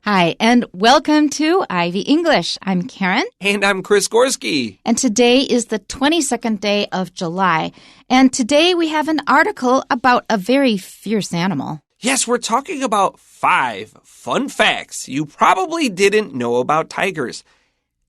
Hi, and welcome to Ivy English. I'm Karen. And I'm Chris Gorski. And today is the 22nd day of July. And today we have an article about a very fierce animal. Yes, we're talking about 5 fun facts you probably didn't know about tigers.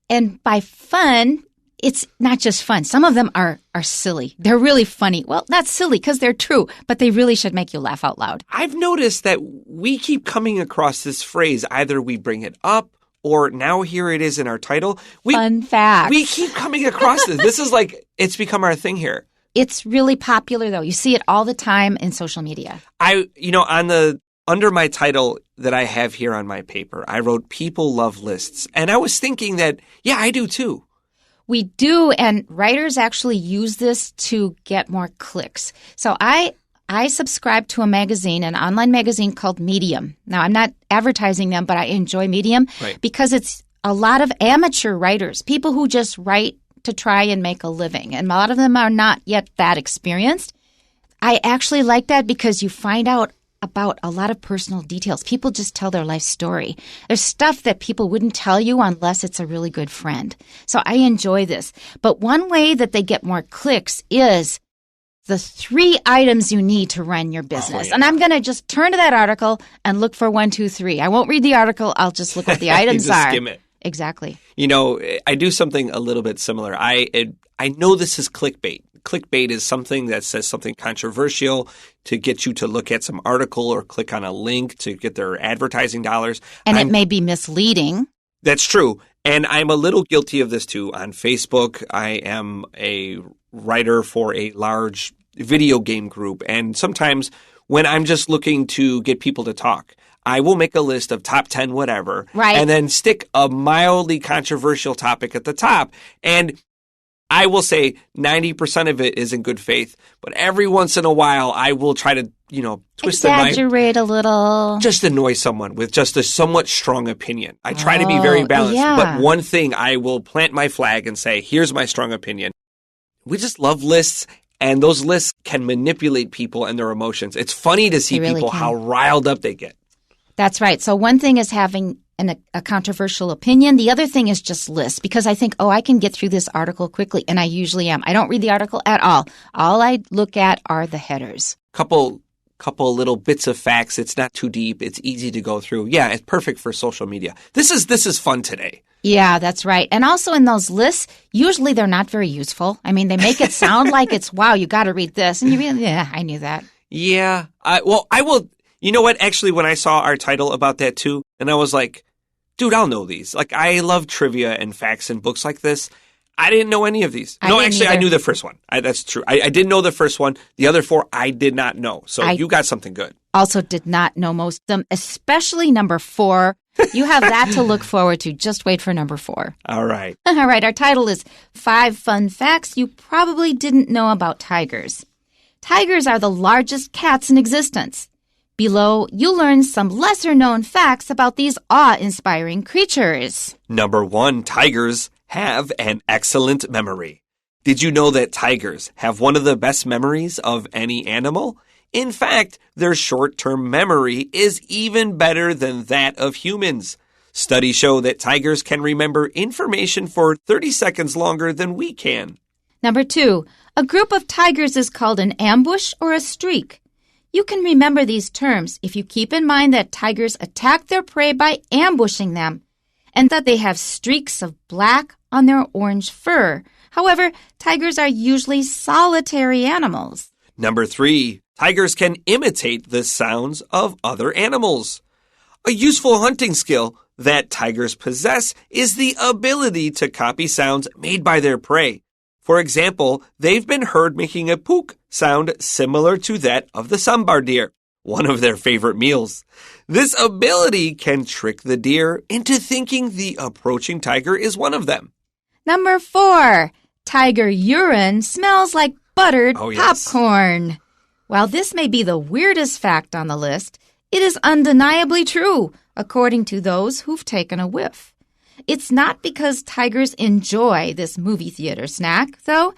And by fun, it's not just fun. Some of them are silly. They're really funny. Well, not silly because they're true, but they really should make you laugh out loud. I've noticed that we keep coming across this phrase. Either we bring it up or now here it is in our title. Fun facts. We keep coming across this. This is like, it's become our thing here. It's really popular, though. You see it all the time in social media. Under my title that I have here on my paper, I wrote People Love Lists. And I was thinking that, yeah, I do too. We do, and writers actually use this to get more clicks. So I subscribe to a magazine, an online magazine called Medium. Now, I'm not advertising them, but I enjoy Medium because it's a lot of amateur writers, people who just write to try and make a living. And a lot of them are not yet that experienced. I actually like that because you find out about a lot of personal details. People just tell their life story. There's stuff that people wouldn't tell you unless it's a really good friend. So I enjoy this. But one way that they get more clicks is the 3 items you need to run your business. Oh, yeah. And I'm going to just turn to that article and look for 1, 2, 3. I won't read the article. I'll just look what the items you just are. Skim it. Exactly. You know, I do something a little bit similar. I know this is clickbait. Clickbait is something that says something controversial to get you to look at some article or click on a link to get their advertising dollars. And it may be misleading. That's true. And I'm a little guilty of this too. On Facebook, I am a writer for a large video game group. And sometimes when I'm just looking to get people to talk, I will make a list of top 10 whatever. Right. And then stick a mildly controversial topic at the top. And I will say 90% of it is in good faith, but every once in a while I will try to, twist the knife. Exaggerate a little. Just annoy someone with just a somewhat strong opinion. I try to be very balanced, but one thing I will plant my flag and say, here's my strong opinion. We just love lists, and those lists can manipulate people and their emotions. It's funny to see people how riled up they get. That's right. So one thing is having a controversial opinion. The other thing is just lists, because I think, I can get through this article quickly, and I usually am. I don't read the article at all. All I look at are the headers. Couple little bits of facts. It's not too deep. It's easy to go through. Yeah, it's perfect for social media. This is fun today. Yeah, that's right. And also in those lists, usually they're not very useful. I mean, they make it sound like it's, wow, you got to read this. And you read, yeah, I knew that. Yeah. I will. You know what? Actually, when I saw our title about that too, and I was like, dude, I'll know these. Like, I love trivia and facts and books like this. I didn't know any of these. I knew the first one. That's true. I didn't know the first one. The other 4, I did not know. So you got something good. Also did not know most of them, especially number 4. You have that to look forward to. Just wait for number 4. All right. All right. Our title is 5 Fun Facts You Probably Didn't Know About Tigers. Tigers are the largest cats in existence. Below, you'll learn some lesser-known facts about these awe-inspiring creatures. Number 1, tigers have an excellent memory. Did you know that tigers have one of the best memories of any animal? In fact, their short-term memory is even better than that of humans. Studies show that tigers can remember information for 30 seconds longer than we can. Number 2, a group of tigers is called an ambush or a streak. You can remember these terms if you keep in mind that tigers attack their prey by ambushing them, and that they have streaks of black on their orange fur. However, tigers are usually solitary animals. Number 3, tigers can imitate the sounds of other animals. A useful hunting skill that tigers possess is the ability to copy sounds made by their prey. For example, they've been heard making a pook sound similar to that of the sambar deer, one of their favorite meals. This ability can trick the deer into thinking the approaching tiger is one of them. Number 4, tiger urine smells like buttered popcorn. While this may be the weirdest fact on the list, it is undeniably true, according to those who've taken a whiff. It's not because tigers enjoy this movie theater snack, though.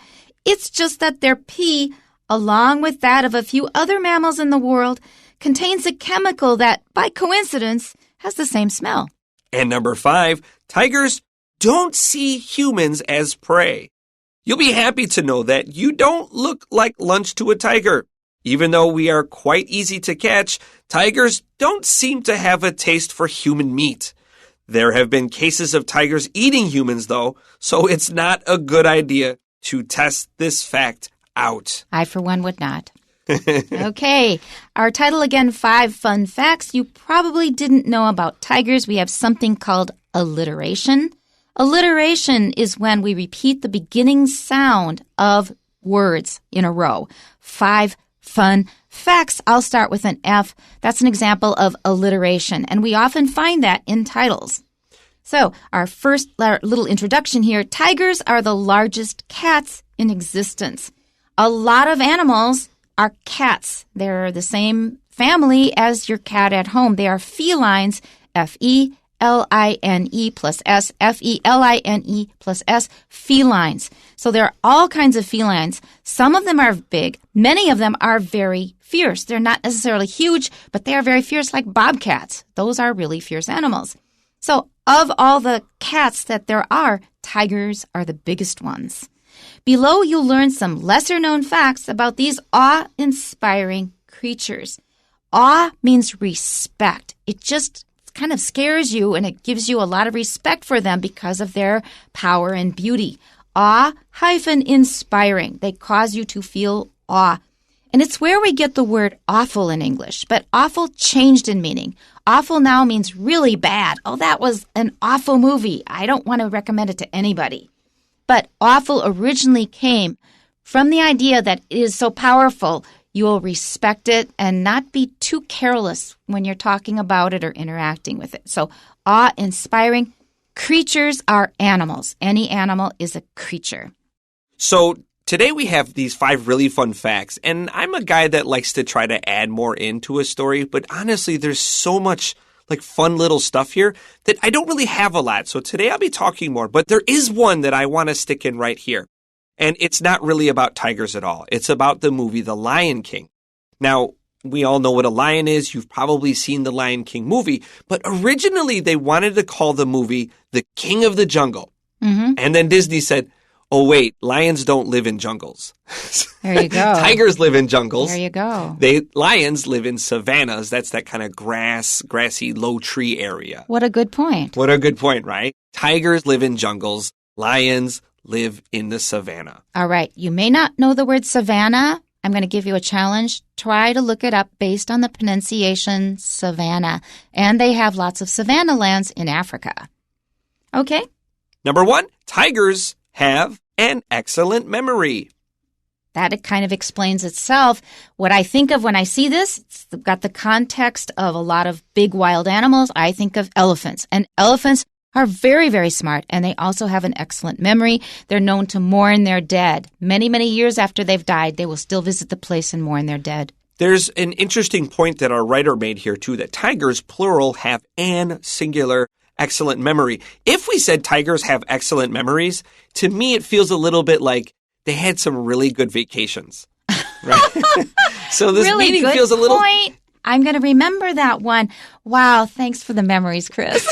It's just that their pee, along with that of a few other mammals in the world, contains a chemical that, by coincidence, has the same smell. And number 5, tigers don't see humans as prey. You'll be happy to know that you don't look like lunch to a tiger. Even though we are quite easy to catch, tigers don't seem to have a taste for human meat. There have been cases of tigers eating humans, though, so it's not a good idea to test this fact out. I, for one, would not. Okay, our title again, 5 fun facts you probably didn't know about tigers. We have something called alliteration. Alliteration is when we repeat the beginning sound of words in a row. 5 fun facts. I'll start with an F. That's an example of alliteration, and we often find that in titles. So, our first little introduction here, tigers are the largest cats in existence. A lot of animals are cats. They're the same family as your cat at home. They are felines, F-E-L-I-N-E plus S, F-E-L-I-N-E plus S, felines. So there are all kinds of felines. Some of them are big. Many of them are very fierce. They're not necessarily huge, but they are very fierce, like bobcats. Those are really fierce animals. So of all the cats that there are, tigers are the biggest ones. Below, you'll learn some lesser-known facts about these awe-inspiring creatures. Awe means respect. It just kind of scares you, and it gives you a lot of respect for them because of their power and beauty. Awe-inspiring. They cause you to feel awe. And it's where we get the word awful in English. But awful changed in meaning. Awful now means really bad. Oh, that was an awful movie. I don't want to recommend it to anybody. But awful originally came from the idea that it is so powerful, you will respect it and not be too careless when you're talking about it or interacting with it. So awe-inspiring. Creatures are animals. Any animal is a creature. So today we have these 5 really fun facts, and I'm a guy that likes to try to add more into a story, but honestly, there's so much like fun little stuff here that I don't really have a lot. So today I'll be talking more, but there is one that I want to stick in right here. And it's not really about tigers at all. It's about the movie The Lion King. Now, we all know what a lion is. You've probably seen the Lion King movie, but originally they wanted to call the movie The King of the Jungle. Mm-hmm. And then Disney said, oh, wait, lions don't live in jungles. There you go. Tigers live in jungles. There you go. Lions live in savannas. That's that kind of grassy, low tree area. What a good point. What a good point, right? Tigers live in jungles. Lions live in the savannah. All right. You may not know the word savannah. I'm going to give you a challenge. Try to look it up based on the pronunciation savannah. And they have lots of savanna lands in Africa. Okay. Number 1, tigers have an excellent memory. That it kind of explains itself. What I think of when I see this, it's got the context of a lot of big wild animals. I think of elephants. And elephants are very, very smart, and they also have an excellent memory. They're known to mourn their dead. Many, many years after they've died, they will still visit the place and mourn their dead. There's an interesting point that our writer made here, too, that tigers, plural, have an singular excellent memory. If we said tigers have excellent memories, to me it feels a little bit like they had some really good vacations. Right? So this really meaning good feels a little point. I'm going to remember that one. Wow, thanks for the memories, Chris.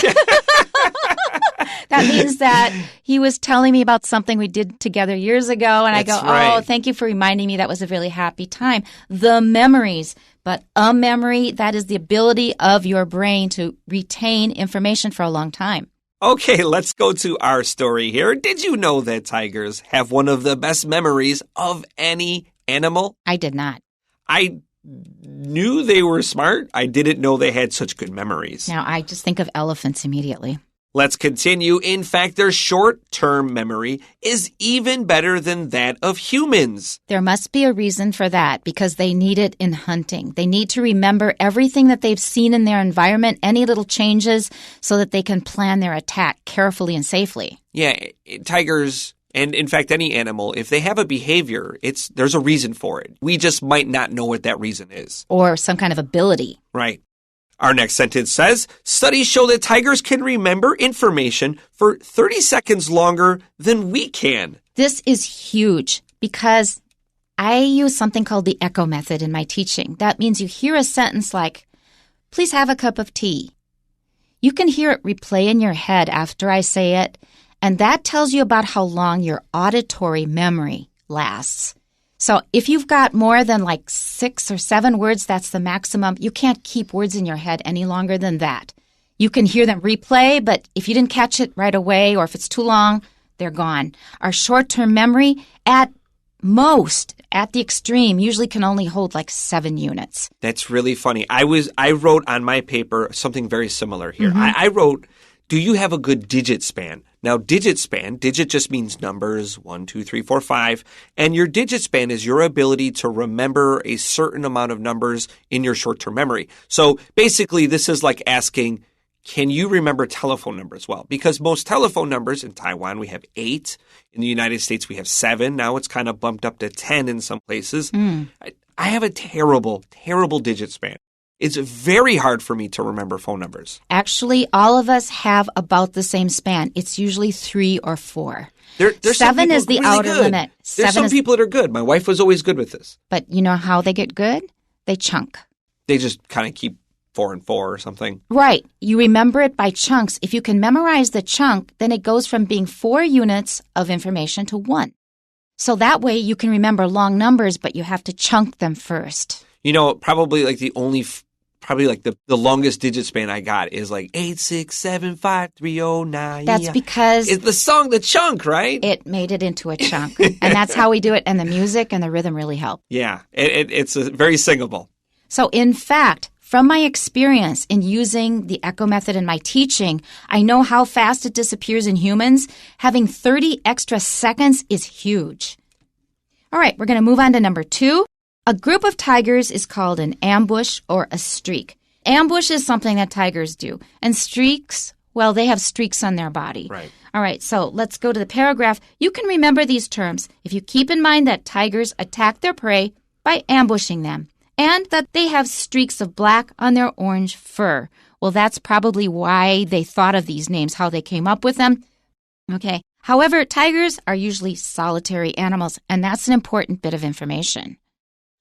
That means that he was telling me about something we did together years ago, and That's I go, right. oh, thank you for reminding me. That was a really happy time. The memories. But a memory, that is the ability of your brain to retain information for a long time. Okay, let's go to our story here. Did you know that tigers have one of the best memories of any animal? I did not. I knew they were smart. I didn't know they had such good memories. Now, I just think of elephants immediately. Let's continue. In fact, their short-term memory is even better than that of humans. There must be a reason for that because they need it in hunting. They need to remember everything that they've seen in their environment, any little changes, so that they can plan their attack carefully and safely. Yeah, tigers, and in fact any animal, if they have a behavior, there's a reason for it. We just might not know what that reason is. Or some kind of ability. Right. Our next sentence says, studies show that tigers can remember information for 30 seconds longer than we can. This is huge because I use something called the echo method in my teaching. That means you hear a sentence like, please have a cup of tea. You can hear it replay in your head after I say it, and that tells you about how long your auditory memory lasts. So if you've got more than like 6 or 7 words, that's the maximum. You can't keep words in your head any longer than that. You can hear them replay, but if you didn't catch it right away or if it's too long, they're gone. Our short-term memory, at most, at the extreme, usually can only hold like 7 units. That's really funny. I wrote on my paper something very similar here. I wrote, do you have a good digit span? Now, digit just means numbers, 1, 2, 3, 4, 5. And your digit span is your ability to remember a certain amount of numbers in your short-term memory. So basically, this is like asking, can you remember telephone numbers well? Because most telephone numbers in Taiwan, we have 8. In the United States, we have 7. Now it's kind of bumped up to 10 in some places. I have a terrible, terrible digit span. It's very hard for me to remember phone numbers. Actually, all of us have about the same span. It's usually 3 or 4. There's 7 is the really outer good. limit. There's some people that are good. My wife was always good with this. But you know how they get good? They chunk. They just kind of keep 4 and 4 or something. Right. You remember it by chunks. If you can memorize the chunk, then it goes from being 4 units of information to 1. So that way you can remember long numbers, but you have to chunk them first. You know, probably like the longest digit span I got is like 8675309. That's because it's the song The Chunk, right? It made it into a chunk. And that's how we do it. And the music and the rhythm really help. Yeah, it's very singable. So in fact, from my experience in using the echo method in my teaching, I know how fast it disappears in humans. Having 30 extra seconds is huge. All right, we're going to move on to number 2. A group of tigers is called an ambush or a streak. Ambush is something that tigers do. And streaks, well, they have streaks on their body. Right. All right, so let's go to the paragraph. You can remember these terms if you keep in mind that tigers attack their prey by ambushing them, and that they have streaks of black on their orange fur. Well, that's probably why they thought of these names, how they came up with them. Okay. However, tigers are usually solitary animals, and that's an important bit of information.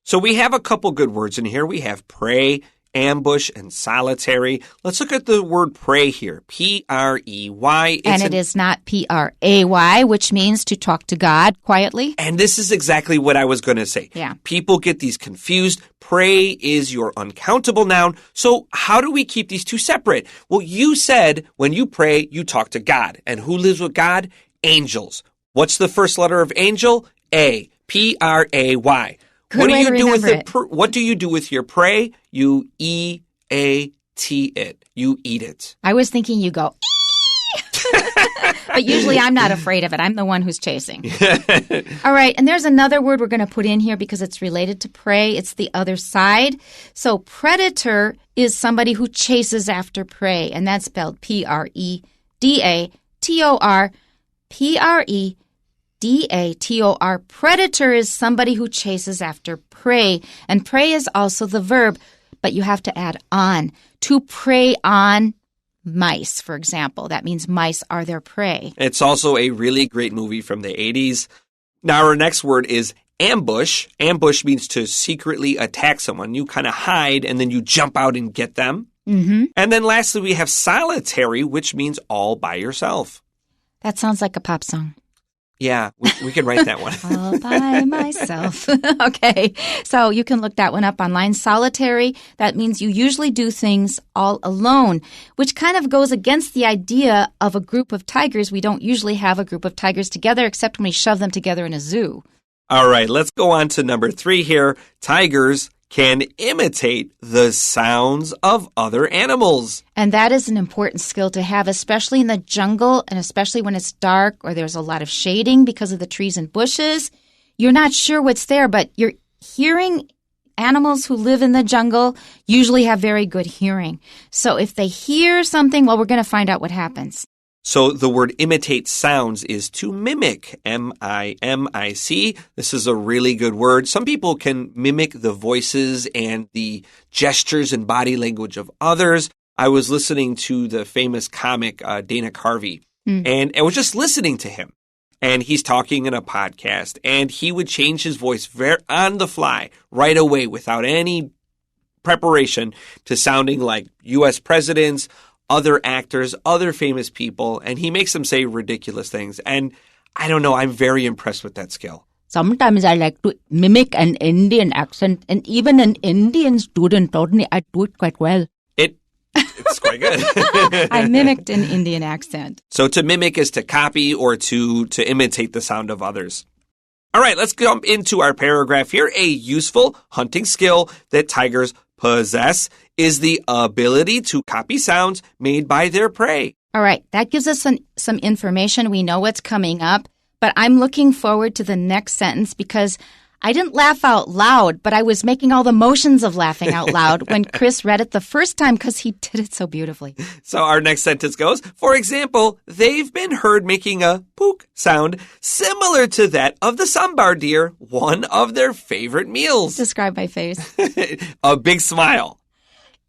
So we have a couple good words in here. We have prey, ambush, and solitary. Let's look at the word prey here. P-R-E-Y. And it is not P-R-A-Y, which means to talk to God quietly. And this is exactly what I was going to say. Yeah. People get these confused. Prey is your uncountable noun. So how do we keep these two separate? Well, you said when you pray, you talk to God. And who lives with God? Angels. What's the first letter of angel? A. P-R-A-Y. Good way to remember it. What do you do with your prey? You E-A-T it. You eat it. I was thinking you go, but usually I'm not afraid of it. I'm the one who's chasing. All right, and there's another word we're going to put in here because it's related to prey. It's the other side. So predator is somebody who chases after prey, and that's spelled P-R-E-D-A-T-O-R. P-R-E-D-A-T-O-R. Predator is somebody who chases after prey. And prey is also the verb, but you have to add on. To prey on mice, for example. That means mice are their prey. It's also a really great movie from the 80s. Now, our next word is ambush. Ambush means to secretly attack someone. You kind of hide and then you jump out and get them. Mm-hmm. And then lastly, we have solitary, which means all by yourself. That sounds like a pop song. Yeah, we can write that one. All by myself. Okay, so you can look that one up online. Solitary, that means you usually do things all alone, which kind of goes against the idea of a group of tigers. We don't usually have a group of tigers together except when we shove them together in a zoo. All right, let's go on to number 3 here. Tigers can imitate the sounds of other animals. And that is an important skill to have, especially in the jungle and especially when it's dark or there's a lot of shading because of the trees and bushes. You're not sure what's there, but you're hearing. Animals who live in the jungle usually have very good hearing. So if they hear something, well, we're going to find out what happens. So the word imitate sounds is to mimic, M-I-M-I-C. This is a really good word. Some people can mimic the voices and the gestures and body language of others. I was listening to the famous comic Dana Carvey, and I was just listening to him. And he's talking in a podcast, and he would change his voice on the fly right away without any preparation to sounding like U.S. presidents, other actors, other famous people, and he makes them say ridiculous things. And I don't know, I'm very impressed with that skill. Sometimes I like to mimic an Indian accent, and even an Indian student told me I do it quite well. It's quite good. I mimicked an Indian accent. So to mimic is to copy or to imitate the sound of others. All right, let's jump into our paragraph here. A useful hunting skill that tigers possess is the ability to copy sounds made by their prey. All right, that gives us some information. We know what's coming up, but I'm looking forward to the next sentence because I didn't laugh out loud, but I was making all the motions of laughing out loud when Chris read it the first time because he did it so beautifully. So our next sentence goes, for example, they've been heard making a pook sound similar to that of the sambar deer, one of their favorite meals. Describe my face. A big smile.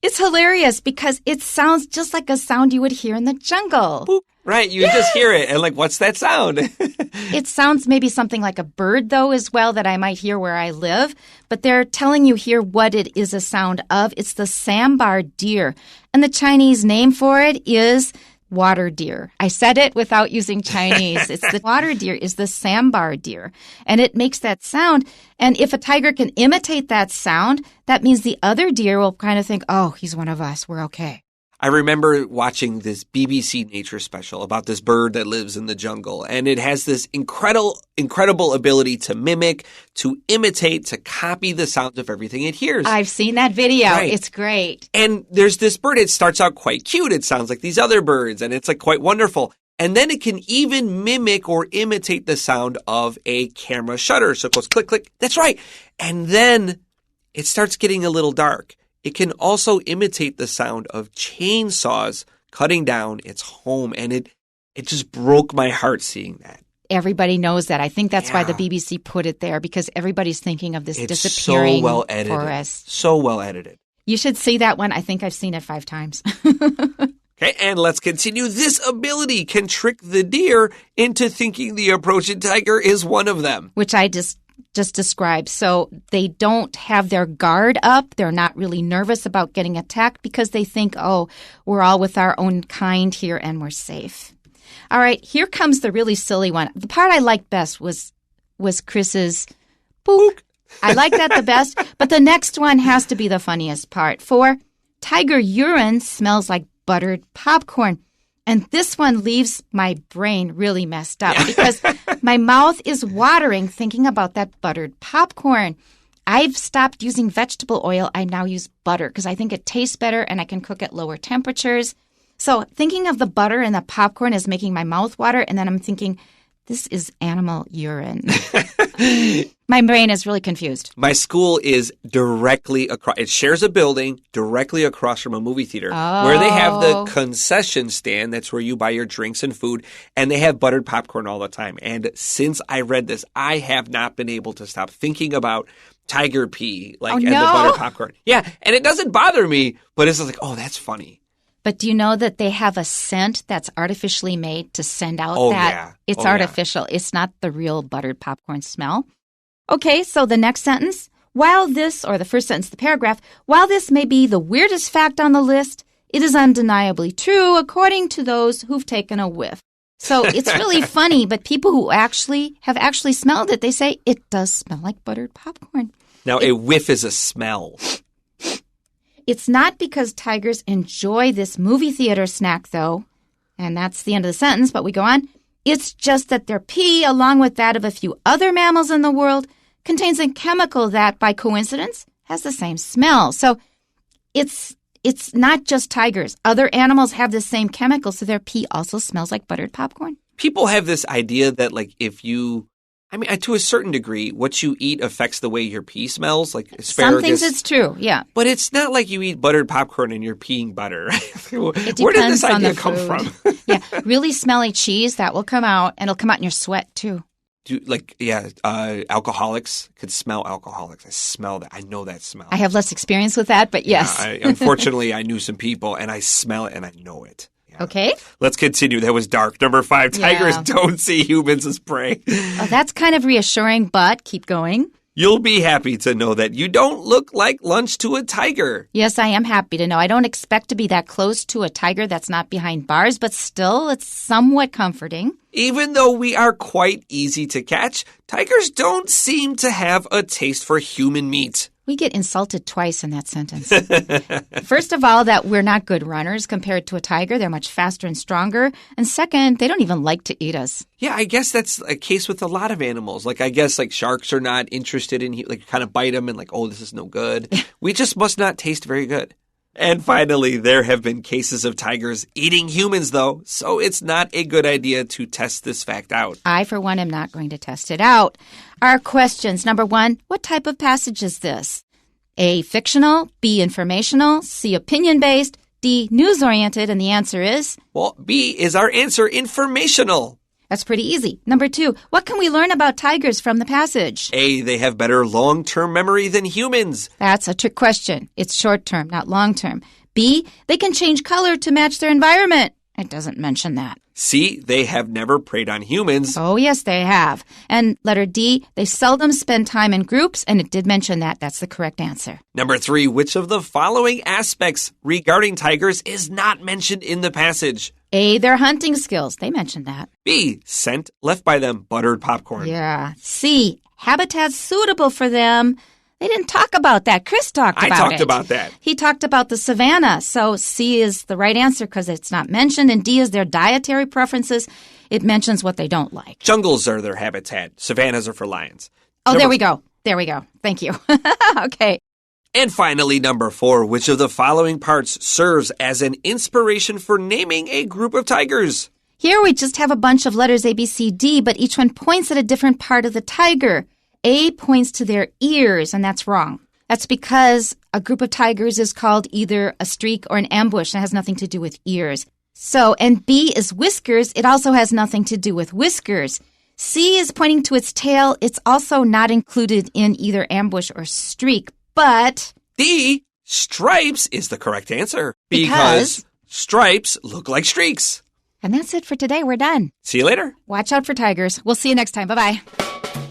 It's hilarious because it sounds just like a sound you would hear in the jungle. Pook. Right, you just hear it and what's that sound? It sounds maybe something like a bird, though, as well, that I might hear where I live. But they're telling you here what it is a sound of. It's the sambar deer. And the Chinese name for it is water deer. I said it without using Chinese. It's the water deer is the sambar deer. And it makes that sound. And if a tiger can imitate that sound, that means the other deer will kind of think, oh, he's one of us. We're okay. I remember watching this BBC nature special about this bird that lives in the jungle, and it has this incredible ability to mimic, to imitate, to copy the sounds of everything it hears. I've seen that video. Right. It's great. And there's this bird, it starts out quite cute. It sounds like these other birds, and it's quite wonderful. And then it can even mimic or imitate the sound of a camera shutter. So it goes click, click. That's right. And then it starts getting a little dark. It can also imitate the sound of chainsaws cutting down its home. And it just broke my heart seeing that. Everybody knows that. I think that's why the BBC put it there, because everybody's thinking of this disappearing so well edited. forest. So well edited. You should see that one. I think I've seen it 5 times. Okay, and let's continue. This ability can trick the deer into thinking the approaching tiger is one of them. Which I just described. So they don't have their guard up. They're not really nervous about getting attacked because they think, oh, we're all with our own kind here and we're safe. All right, here comes the really silly one. The part I liked best was Chris's pook. I like that the best, but the next one has to be the funniest part. For tiger urine smells like buttered popcorn. And this one leaves my brain really messed up because my mouth is watering thinking about that buttered popcorn. I've stopped using vegetable oil. I now use butter because I think it tastes better and I can cook at lower temperatures. So thinking of the butter and the popcorn is making my mouth water. And then I'm thinking, this is animal urine. My brain is really confused. My school is directly across. It shares a building directly across from a movie theater where they have the concession stand. That's where you buy your drinks and food. And they have buttered popcorn all the time. And since I read this, I have not been able to stop thinking about tiger pee and the buttered popcorn. Yeah, and it doesn't bother me, but it's like, oh, that's funny. But do you know that they have a scent that's artificially made to send out that? Yeah. It's artificial. Yeah. It's not the real buttered popcorn smell. Okay, so the next sentence. The first sentence of the paragraph, while this may be the weirdest fact on the list, it is undeniably true according to those who've taken a whiff. So it's really funny, but people who have actually smelled it, they say it does smell like buttered popcorn. Now, a whiff is a smell. It's not because tigers enjoy this movie theater snack, though, and that's the end of the sentence, but we go on. It's just that their pee, along with that of a few other mammals in the world, contains a chemical that, by coincidence, has the same smell. So it's not just tigers. Other animals have the same chemical, so their pee also smells like buttered popcorn. People have this idea that, to a certain degree, what you eat affects the way your pee smells, like asparagus. Some things it's true, yeah. But it's not like you eat buttered popcorn and you're peeing butter. Where did this idea come from? Yeah, really smelly cheese, that will come out, and it'll come out in your sweat, too. Alcoholics could smell alcoholics. I smell that. I know that smell. I have less experience with that, but yes. Unfortunately, I knew some people, and I smell it, and I know it. Yeah. Okay. Let's continue. That was dark. Number 5, tigers don't see humans as prey. Oh, that's kind of reassuring, but keep going. You'll be happy to know that you don't look like lunch to a tiger. Yes, I am happy to know. I don't expect to be that close to a tiger that's not behind bars, but still, it's somewhat comforting. Even though we are quite easy to catch, tigers don't seem to have a taste for human meat. We get insulted twice in that sentence. First of all, that we're not good runners compared to a tiger. They're much faster and stronger. And second, they don't even like to eat us. Yeah, I guess that's a case with a lot of animals. Like, I guess, like, sharks are not interested in, like, kind of bite them and like, oh, this is no good. We just must not taste very good. And finally, there have been cases of tigers eating humans, though, so it's not a good idea to test this fact out. I, for one, am not going to test it out. Our questions. Number 1, what type of passage is this? A, fictional, B, informational, C, opinion-based, D, news-oriented, and the answer is? Well, B is our answer, informational. That's pretty easy. Number 2, what can we learn about tigers from the passage? A, they have better long-term memory than humans. That's a trick question. It's short-term, not long-term. B, they can change color to match their environment. It doesn't mention that. C, they have never preyed on humans. Oh, yes, they have. And letter D, they seldom spend time in groups, and it did mention that. That's the correct answer. Number 3, which of the following aspects regarding tigers is not mentioned in the passage? A, their hunting skills. They mentioned that. B, scent left by them, buttered popcorn. Yeah. C, habitats suitable for them. They didn't talk about that. Chris talked about it. I talked about that. He talked about the savanna. So C is the right answer because it's not mentioned. And D is their dietary preferences. It mentions what they don't like. Jungles are their habitat. Savannas are for lions. Oh, there we go. There we go. Thank you. Okay. And finally, number 4, which of the following parts serves as an inspiration for naming a group of tigers? Here we just have a bunch of letters A, B, C, D, but each one points at a different part of the tiger. A points to their ears, and that's wrong. That's because a group of tigers is called either a streak or an ambush. It has nothing to do with ears. So, and B is whiskers. It also has nothing to do with whiskers. C is pointing to its tail. It's also not included in either ambush or streak. But D, stripes, is the correct answer. Because stripes look like streaks. And that's it for today. We're done. See you later. Watch out for tigers. We'll see you next time. Bye-bye.